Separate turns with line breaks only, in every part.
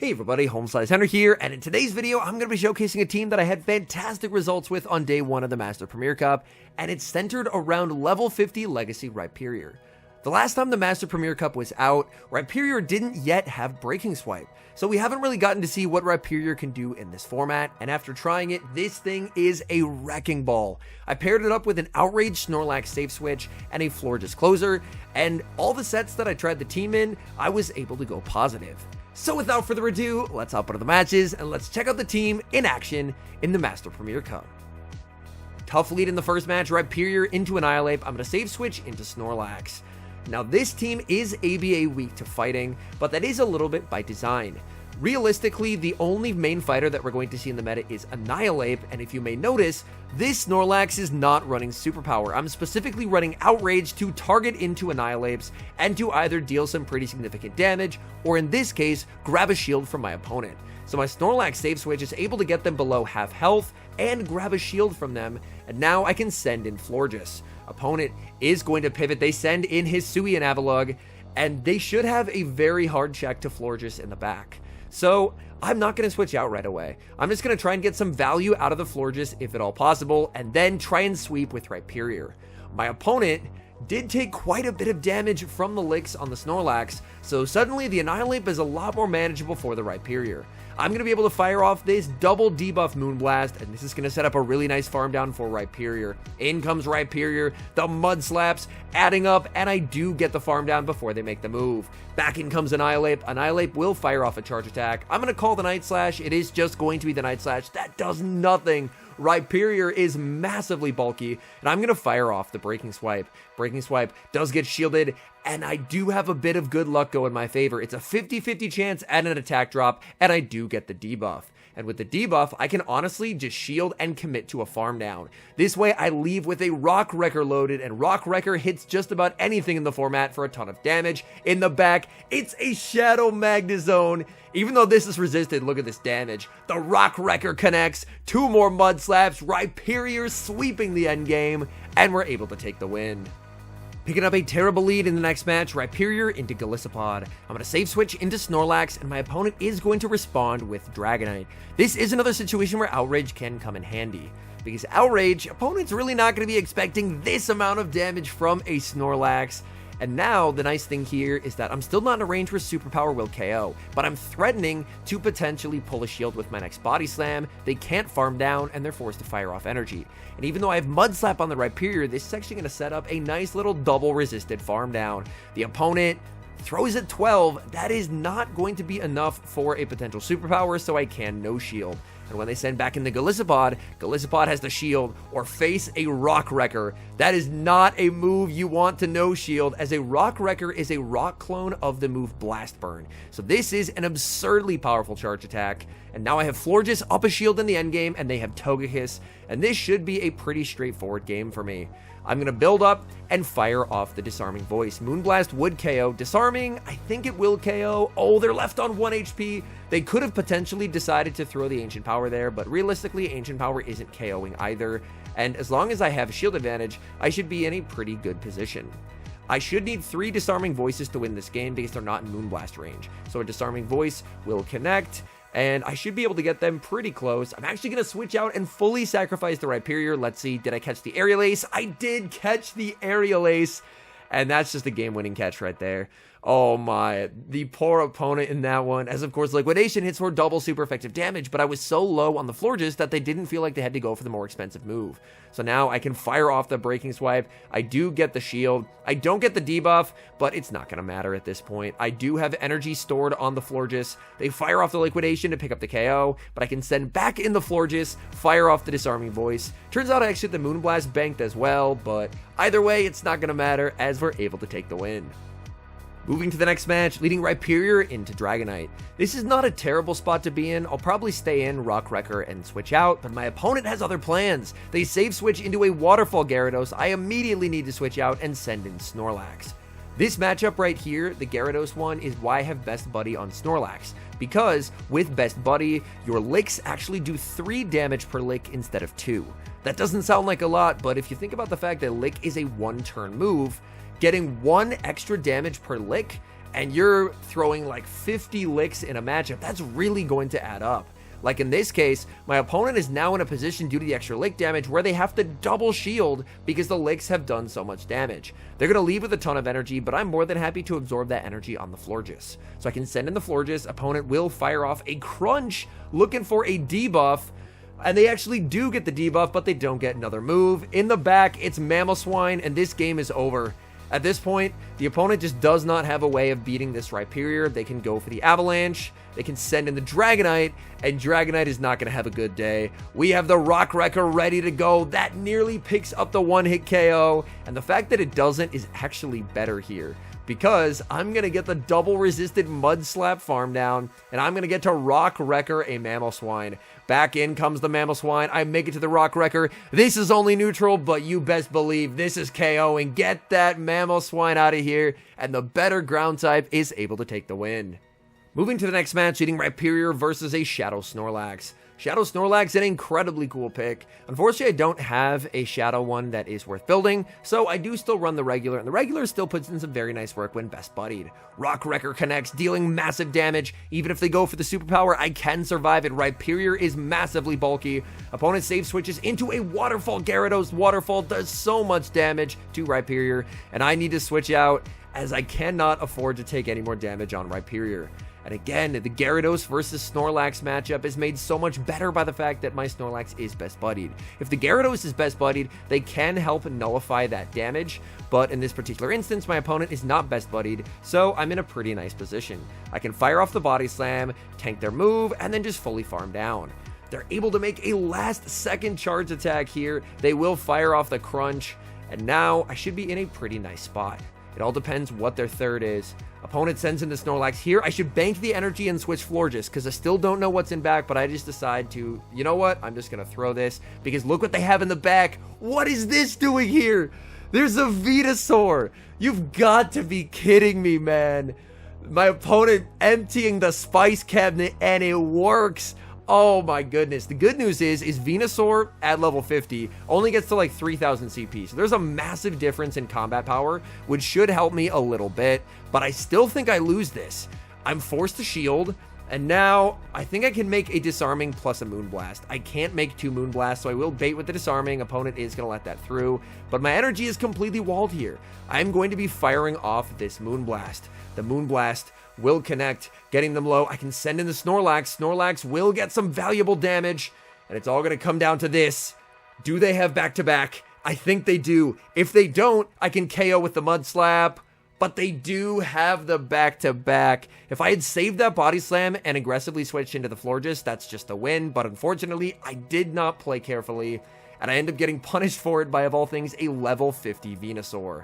Hey everybody, HomeSliceHenry here, and in today's video, I'm going to be showcasing a team that I had fantastic results with on day 1 of the Master Premier Cup, and it's centered around level 50 Legacy Rhyperior. The last time the Master Premier Cup was out, Rhyperior didn't yet have Breaking Swipe, so we haven't really gotten to see what Rhyperior can do in this format, and after trying it, this thing is a wrecking ball. I paired it up with an Outrage Snorlax Safe Switch and a Florges Closer, and all the sets that I tried the team in, I was able to go positive. So without further ado, let's hop into the matches and let's check out the team in action in the Master Premier Cup. Tough lead in the first match, Rhyperior into Annihilape. I'm going to save switch into Snorlax. Now this team is ABA weak to fighting, but that is a little bit by design. Realistically, the only main fighter that we're going to see in the meta is Annihilape, and if you may notice, this Snorlax is not running Superpower. I'm specifically running Outrage to target into Annihilapes and to either deal some pretty significant damage, or in this case, grab a shield from my opponent. So my Snorlax save switch is able to get them below half health and grab a shield from them, and now I can send in Florges. Opponent is going to pivot, they send in his Sui and Avalugg, and they should have a very hard check to Florges in the back. So I'm not going to switch out right away. I'm just going to try and get some value out of the Florges if at all possible, and then try and sweep with Rhyperior. My opponent did take quite a bit of damage from the licks on the Snorlax, so suddenly the Annihilape is a lot more manageable for the Rhyperior. I'm going to be able to fire off this double debuff Moonblast, and this is going to set up a really nice farm down for Rhyperior. In comes Rhyperior, the Mud Slaps adding up, and I do get the farm down before they make the move. Back in comes Annihilape. Annihilape will fire off a charge attack. I'm going to call the Night Slash. It is just going to be the Night Slash. That does nothing. Rhyperior is massively bulky, and I'm going to fire off the Breaking Swipe. Breaking Swipe does get shielded, and I do have a bit of good luck go in my favor. It's a 50-50 chance at an attack drop, and I do get the debuff. And with the debuff, I can honestly just shield and commit to a farm down. This way, I leave with a Rock Wrecker loaded, and Rock Wrecker hits just about anything in the format for a ton of damage. In the back, it's a Shadow Magnezone. Even though this is resisted, look at this damage. The Rock Wrecker connects, 2 more Mud Slaps, Rhyperior sweeping the endgame, and we're able to take the win. Picking up a terrible lead in the next match, Rhyperior into Golisopod. I'm going to save switch into Snorlax, and my opponent is going to respond with Dragonite. This is another situation where Outrage can come in handy, because Outrage, opponent's really not going to be expecting this amount of damage from a Snorlax. And now, the nice thing here is that I'm still not in a range where Superpower will KO, but I'm threatening to potentially pull a shield with my next Body Slam. They can't farm down, and they're forced to fire off energy. And even though I have Mud Slap on the Rhyperior, this is actually going to set up a nice little double resisted farm down. The opponent throws at 12. That is not going to be enough for a potential Superpower, so I can no shield. And when they send back in the Golisopod, Golisopod has to shield or face a Rock Wrecker. That is not a move you want to no shield, as a Rock Wrecker is a rock clone of the move Blast Burn. So this is an absurdly powerful charge attack. And now I have Florges up a shield in the endgame, and they have Togekiss, and this should be a pretty straightforward game for me. I'm going to build up and fire off the Disarming Voice. Moonblast would KO. Disarming, I think it will KO. Oh, they're left on 1 HP. They could have potentially decided to throw the Ancient Power there, but realistically, Ancient Power isn't KOing either. And as long as I have shield advantage, I should be in a pretty good position. I should need 3 Disarming Voices to win this game because they're not in Moonblast range. So a Disarming Voice will connect, and I should be able to get them pretty close. I'm actually going to switch out and fully sacrifice the Rhyperior. Let's see, did I catch the Aerial Ace? I did catch the Aerial Ace, and that's just a game-winning catch right there. Oh my, the poor opponent in that one, as of course Liquidation hits for double super effective damage, but I was so low on the Florges that they didn't feel like they had to go for the more expensive move. So now I can fire off the Breaking Swipe. I do get the shield. I don't get the debuff, but it's not going to matter at this point. I do have energy stored on the Florges. They fire off the Liquidation to pick up the KO, but I can send back in the Florges, fire off the Disarming Voice. Turns out I actually the Moonblast banked as well, but either way, it's not going to matter as we're able to take the win. Moving to the next match, leading Rhyperior into Dragonite. This is not a terrible spot to be in. I'll probably stay in Rock Wrecker and switch out, but my opponent has other plans. They save switch into a Waterfall Gyarados. I immediately need to switch out and send in Snorlax. This matchup right here, the Gyarados one, is why I have Best Buddy on Snorlax. Because with Best Buddy, your licks actually do 3 damage per lick instead of 2. That doesn't sound like a lot, but if you think about the fact that Lick is a 1-turn move, getting 1 extra damage per lick and you're throwing like 50 licks in a matchup, that's really going to add up. Like in this case, my opponent is now in a position due to the extra lick damage where they have to double shield because the licks have done so much damage. They're going to leave with a ton of energy, but I'm more than happy to absorb that energy on the Florges. So I can send in the Florges, opponent will fire off a Crunch looking for a debuff, and they actually do get the debuff, but they don't get another move. In the back, it's Mamoswine, and this game is over. At this point, the opponent just does not have a way of beating this Rhyperior. They can go for the Avalanche, they can send in the Dragonite, and Dragonite is not going to have a good day. We have the Rock Wrecker ready to go. That nearly picks up the one-hit KO, and the fact that it doesn't is actually better here, because I'm going to get the double resisted Mud Slap farm down, and I'm going to get to Rock Wrecker a Mamoswine. Back in comes the Mamoswine. I make it to the Rock Wrecker. This is only neutral, but you best believe this is KO, and get that Mamoswine out of here, and the better ground type is able to take the win. Moving to the next match, eating Rhyperior versus a Shadow Snorlax. Shadow Snorlax, an incredibly cool pick. Unfortunately, I don't have a Shadow one that is worth building, so I do still run the regular, and the regular still puts in some very nice work when best buddied. Rock Wrecker connects, dealing massive damage. Even if they go for the superpower, I can survive it. Rhyperior is massively bulky. Opponent save switches into a Waterfall. Gyarados Waterfall does so much damage to Rhyperior, and I need to switch out as I cannot afford to take any more damage on Rhyperior. And again, the Gyarados versus Snorlax matchup is made so much better by the fact that my Snorlax is best buddied. If the Gyarados is best buddied, they can help nullify that damage, but in this particular instance, my opponent is not best buddied, so I'm in a pretty nice position. I can fire off the Body Slam, tank their move, and then just fully farm down. They're able to make a last-second charge attack here. They will fire off the Crunch, and now I should be in a pretty nice spot. It all depends what their third is. Opponent sends in the Snorlax here. I should bank the energy and switch Florges because I still don't know what's in back, but I just decide to, you know what? I'm just going to throw this because look what they have in the back. What is this doing here? There's a Venusaur. You've got to be kidding me, man. My opponent emptying the spice cabinet and it works. Oh my goodness. The good news is Venusaur at level 50 only gets to like 3,000 CP. So there's a massive difference in combat power, which should help me a little bit, but I still think I lose this. I'm forced to shield, and now I think I can make a disarming plus a Moonblast. I can't make two Moonblasts, so I will bait with the disarming. Opponent is going to let that through, but my energy is completely walled here. I'm going to be firing off this Moonblast. The Moonblast will connect, getting them low. I can send in the Snorlax. Snorlax will get some valuable damage, and it's all going to come down to this. Do they have back-to-back? I think they do. If they don't, I can KO with the Mud Slap, but they do have the back-to-back. If I had saved that Body Slam and aggressively switched into the Florges, that's just a win, but unfortunately, I did not play carefully, and I end up getting punished for it by, of all things, a level 50 Venusaur.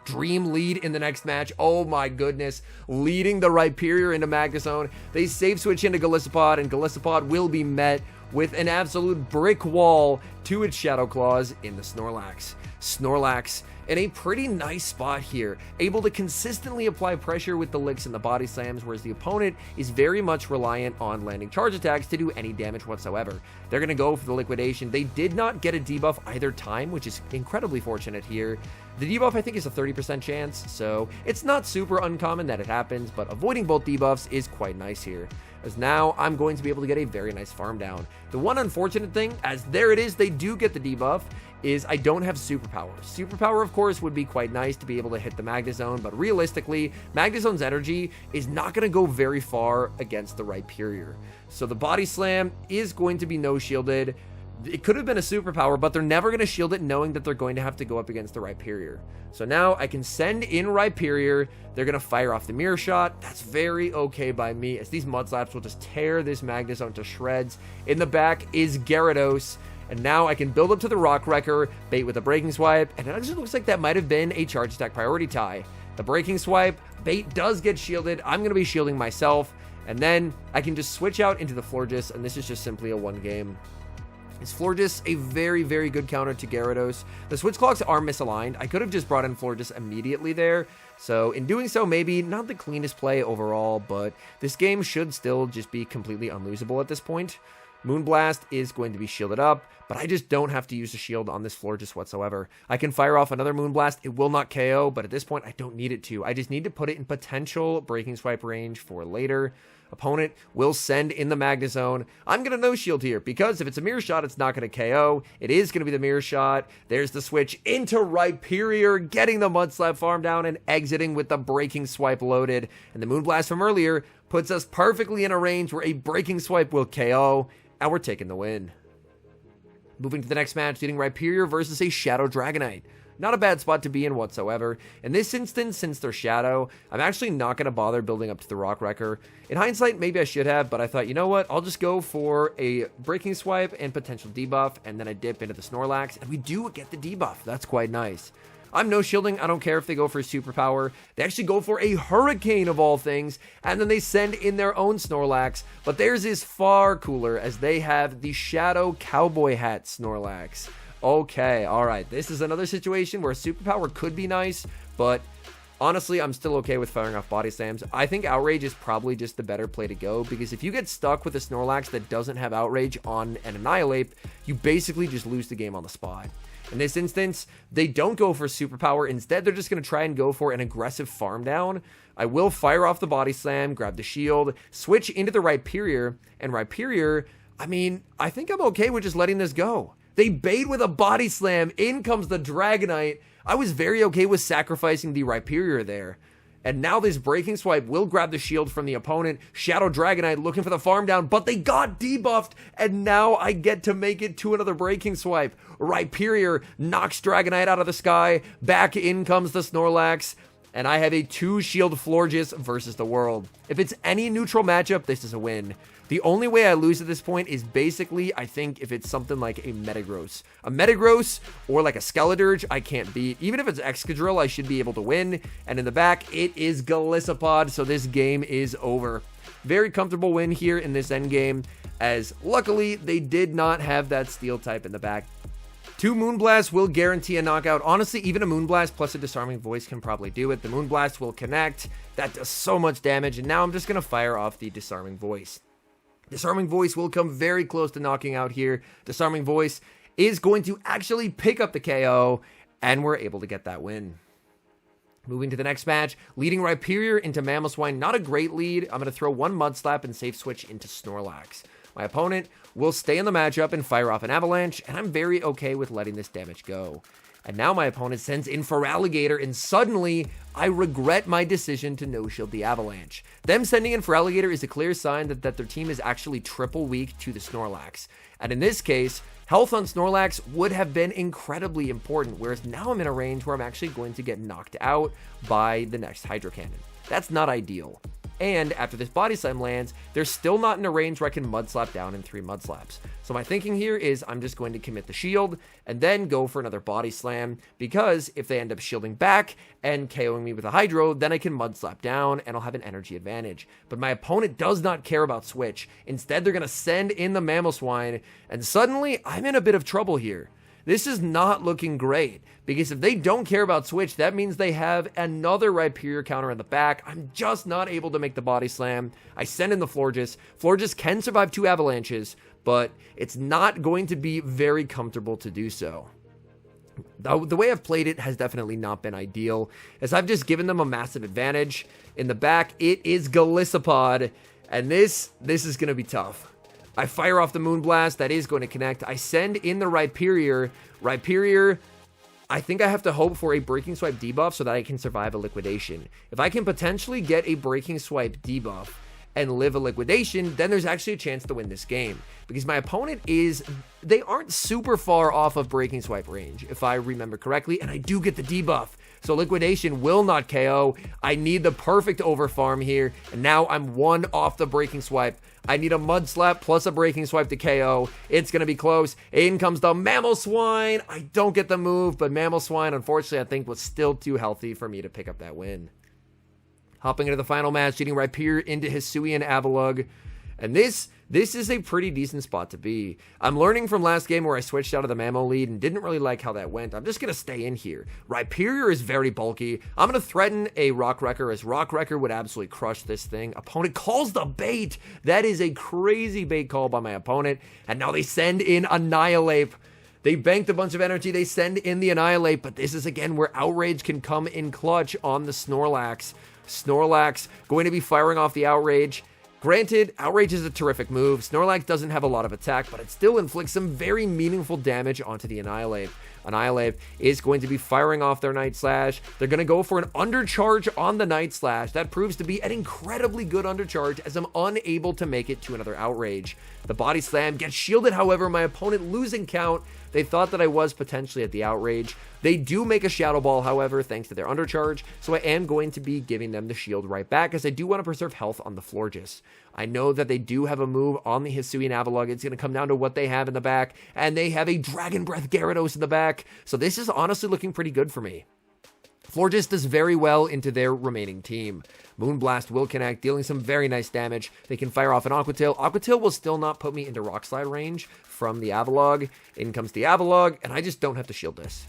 Dream lead in the next match. Oh my goodness. Leading the Rhyperior into Magnezone. They save switch into Golisopod, and Golisopod will be met with an absolute brick wall to its Shadow Claws in the Snorlax. Snorlax in a pretty nice spot here, able to consistently apply pressure with the licks and the body slams, whereas the opponent is very much reliant on landing charge attacks to do any damage whatsoever. They're going to go for the liquidation. They did not get a debuff either time, which is incredibly fortunate here. The debuff, I think, is a 30% chance, so it's not super uncommon that it happens, but avoiding both debuffs is quite nice here, as now I'm going to be able to get a very nice farm down. The one unfortunate thing, as there it is, they do get the debuff, is I don't have Superpower. Superpower, of course, would be quite nice to be able to hit the Magnezone, but realistically, Magnezone's energy is not going to go very far against the Rhyperior. So the Body Slam is going to be no-shielded. It could have been a superpower, but they're never going to shield it knowing that they're going to have to go up against the Rhyperior. So now I can send in Rhyperior. They're going to fire off the Mirror Shot. That's very okay by me, as these Mud Slaps will just tear this Magnezone to shreds. In the back is Gyarados. And now I can build up to the Rock Wrecker, bait with a Breaking Swipe, and it actually looks like that might have been a charge attack priority tie. The Breaking Swipe, bait does get shielded. I'm going to be shielding myself, and then I can just switch out into the Florges, and this is just simply a one game. Is Florges a very, very good counter to Gyarados? The switch clocks are misaligned. I could have just brought in Florges immediately there, so in doing so, maybe not the cleanest play overall, but this game should still just be completely unlosable at this point. Moonblast is going to be shielded up, but I just don't have to use a shield on this floor just whatsoever. I can fire off another Moonblast. It will not KO, but at this point, I don't need it to. I just need to put it in potential Breaking Swipe range for later. Opponent will send in the Magnezone. I'm going to no shield here because if it's a Mirror Shot, it's not going to KO. It is going to be the Mirror Shot. There's the switch into Rhyperior, getting the Mud Slap farm down and exiting with the Breaking Swipe loaded. And the Moonblast from earlier puts us perfectly in a range where a Breaking Swipe will KO, and we're taking the win. Moving to the next match, leading Rhyperior versus a Shadow Dragonite. Not a bad spot to be in whatsoever. In this instance, since they're Shadow, I'm actually not going to bother building up to the Rock Wrecker. In hindsight, maybe I should have, but I thought, you know what? I'll just go for a Breaking Swipe and potential debuff, and then I dip into the Snorlax, and we do get the debuff. That's quite nice. I'm no shielding. I don't care if they go for a superpower. They actually go for a Hurricane of all things, and then they send in their own Snorlax. But theirs is far cooler as they have the Shadow Cowboy Hat Snorlax. Okay, alright. This is another situation where a superpower could be nice, but honestly, I'm still okay with firing off Body Slams. I think Outrage is probably just the better play to go, because if you get stuck with a Snorlax that doesn't have Outrage on an Annihilape, you basically just lose the game on the spot. In this instance, they don't go for superpower. Instead, they're just going to try and go for an aggressive farm down. I will fire off the Body Slam, grab the shield, switch into the Rhyperior, and Rhyperior, I mean, I think I'm okay with just letting this go. They bait with a Body Slam, in comes the Dragonite. I was very okay with sacrificing the Rhyperior there. And now this Breaking Swipe will grab the shield from the opponent. Shadow Dragonite looking for the farm down, but they got debuffed, and now I get to make it to another Breaking Swipe. Rhyperior knocks Dragonite out of the sky. Back in comes the Snorlax, and I have a 2-shield Florges versus the world. If it's any neutral matchup, this is a win. The only way I lose at this point is basically, I think, if it's something like a Metagross. A Metagross or like a Skeledirge, I can't beat. Even if it's Excadrill, I should be able to win. And in the back, it is Golisopod, so this game is over. Very comfortable win here in this endgame, as luckily, they did not have that Steel type in the back. 2 Moonblasts will guarantee a knockout. Honestly, even a Moonblast plus a Disarming Voice can probably do it. The Moonblast will connect. That does so much damage, and now I'm just going to fire off the Disarming Voice. Disarming Voice will come very close to knocking out here. Disarming Voice is going to actually pick up the KO, and we're able to get that win. Moving to the next match, leading Rhyperior into Mamoswine. Not a great lead. I'm going to throw 1 Mud Slap and safe switch into Snorlax. My opponent will stay in the matchup and fire off an Avalanche, and I'm very okay with letting this damage go. And now my opponent sends in Feraligatr, and suddenly I regret my decision to no-shield the Avalanche. Them sending in Feraligatr is a clear sign that their team is actually triple weak to the Snorlax. And in this case, health on Snorlax would have been incredibly important, whereas now I'm in a range where I'm actually going to get knocked out by the next Hydro Cannon. That's not ideal. And after this Body Slam lands, they're still not in a range where I can Mud Slap down in 3 Mud Slaps. So my thinking here is I'm just going to commit the shield and then go for another Body Slam, because if they end up shielding back and KOing me with a Hydro, then I can Mud Slap down and I'll have an energy advantage. But my opponent does not care about switch. Instead, they're going to send in the Mamoswine, and suddenly I'm in a bit of trouble here. This is not looking great, because if they don't care about switch, that means they have another Rhyperior counter in the back. I'm just not able to make the Body Slam. I send in the Florges. Florges can survive 2 Avalanches, but it's not going to be very comfortable to do so. The way I've played it has definitely not been ideal, as I've just given them a massive advantage. In the back, it is Golisopod, and this is going to be tough. I fire off the Moonblast. That is going to connect. I send in the Rhyperior. Rhyperior, I think I have to hope for a Breaking Swipe debuff so that I can survive a Liquidation. If I can potentially get a Breaking Swipe debuff and live a Liquidation, then there's actually a chance to win this game. Because my opponent they aren't super far off of Breaking Swipe range, if I remember correctly, and I do get the debuff. So Liquidation will not KO. I need the perfect overfarm here, and now I'm 1 off the Breaking Swipe. I need a Mud Slap plus a Breaking Swipe to KO. It's going to be close. In comes the Mamoswine. I don't get the move, but Mamoswine, unfortunately, I think was still too healthy for me to pick up that win. Hopping into the final match, leading Rhyperior into Hisuian Avalugg. And this is a pretty decent spot to be. I'm learning from last game where I switched out of the Mammo lead and didn't really like how that went. I'm just going to stay in here. Rhyperior is very bulky. I'm going to threaten a Rock Wrecker, as Rock Wrecker would absolutely crush this thing. Opponent calls the bait. That is a crazy bait call by my opponent. And now they send in Annihilape. They banked a bunch of energy. They send in the Annihilape. But this is, again, where Outrage can come in clutch on the Snorlax. Snorlax going to be firing off the Outrage. Granted, Outrage is a terrific move. Snorlax doesn't have a lot of attack, but it still inflicts some very meaningful damage onto the Annihilape. Annihilape is going to be firing off their Night Slash. They're going to go for an undercharge on the Night Slash. That proves to be an incredibly good undercharge, as I'm unable to make it to another Outrage. The Body Slam gets shielded, however, my opponent losing count. They thought that I was potentially at the Outrage. They do make a Shadow Ball, however, thanks to their undercharge, so I am going to be giving them the shield right back, as I do want to preserve health on the Florges. I know that they do have a move on the Hisuian Avalugg. It's going to come down to what they have in the back, and they have a Dragon Breath Gyarados in the back, so this is honestly looking pretty good for me. Florges does very well into their remaining team. Moonblast will connect, dealing some very nice damage. They can fire off an Aqua Tail. Aqua Tail will still not put me into Rock Slide range from the Avalugg. In comes the Avalugg, and I just don't have to shield this.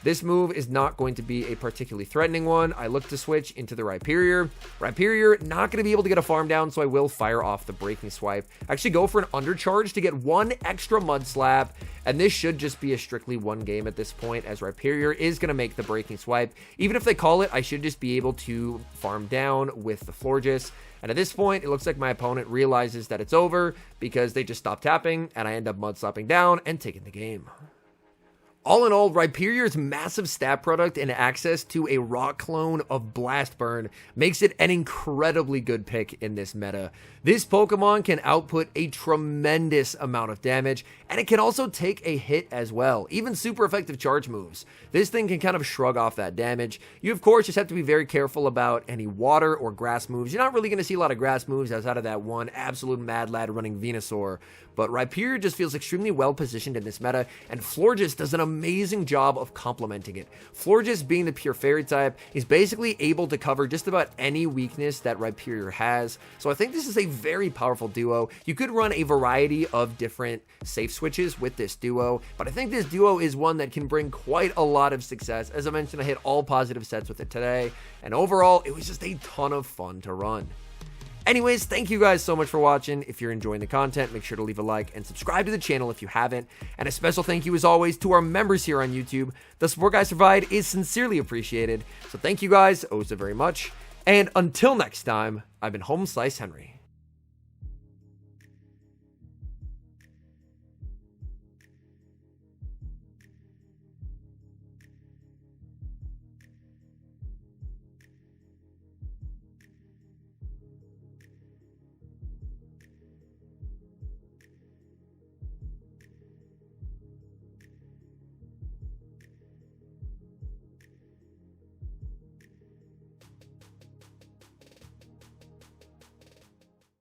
This move is not going to be a particularly threatening one. I look to switch into the Rhyperior. Rhyperior, not going to be able to get a farm down, so I will fire off the Breaking Swipe. Actually go for an undercharge to get one extra Mud Slap, and this should just be a strictly one game at this point, as Rhyperior is going to make the Breaking Swipe. Even if they call it, I should just be able to farm down with the Florges. And at this point, it looks like my opponent realizes that it's over because they just stop tapping, and I end up Mud Slapping down and taking the game. All in all, Rhyperior's massive stat product and access to a rock clone of Blast Burn makes it an incredibly good pick in this meta. This Pokemon can output a tremendous amount of damage, and it can also take a hit as well, even super effective charge moves. This thing can kind of shrug off that damage. You, of course, just have to be very careful about any water or grass moves. You're not really going to see a lot of grass moves outside of that one absolute mad lad running Venusaur, but Rhyperior just feels extremely well positioned in this meta, and Florges does an amazing job of complementing it. Florges, being the pure fairy type, is basically able to cover just about any weakness that Rhyperior has, so I think this is a very powerful duo. You could run a variety of different safe switches with this duo, but I think this duo is one that can bring quite a lot of success. As I mentioned, I hit all positive sets with it today, and overall, it was just a ton of fun to run. Anyways, thank you guys so much for watching. If you're enjoying the content, make sure to leave a like and subscribe to the channel if you haven't. And a special thank you, as always, to our members here on YouTube. The support guys provide is sincerely appreciated. So thank you guys oh so very much. And until next time, I've been HomeSliceHenry.